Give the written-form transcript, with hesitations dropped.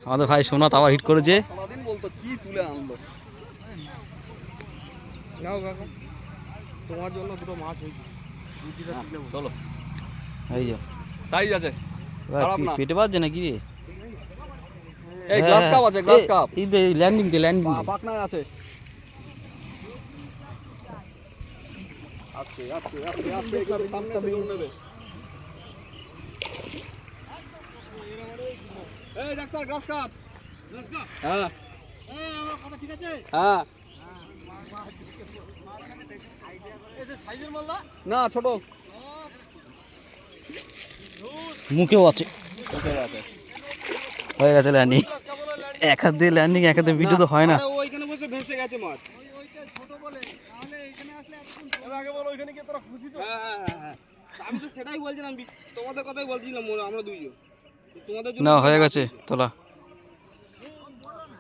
আমাদের ভাই সোনা আবার হিট করেছে। সারাদিন বলতো কি তুলে আনলো। নাও কাকা, তোমার জন্য দুটো মাছ হয়েছে। চলো, এই যে সাইজ আছে, খারাপ না। পেটে বাজছে নাকি রে? এই গ্লাস কাপ আছে, গ্লাস কাপ। এই দে ল্যান্ডিং দে, ল্যান্ডিং দে। পাকনায় আছে। আস্তে আস্তে আস্তে আস্তে সামনে বের নেবে। এই doctor, glass cup. Glass cup, হ্যাঁ আমার কথা ঠিক আছে? হ্যাঁ। এই যে সাইজের মালদা না, ছোট মুখেও আছে। হয়ে গেছে ল্যান্ডিং। এক হাত দিয়ে ল্যান্ডিং, এক হাতে ভিডিও তো হয় না। ওইখানে বসে ভেসে গেছে মাছ। ওইটা ছোট বলে, তাহলে এখানে আসলে এতক্ষণ আগে বল, ওইখানে কি তোরা খুশি তো? হ্যাঁ, আমি তো সেটাই বলছিলাম, তোমাদের কথাই বলছিলাম আমরা দুইজন। তোমাদের জন্য না, হয়ে গেছে তোলা।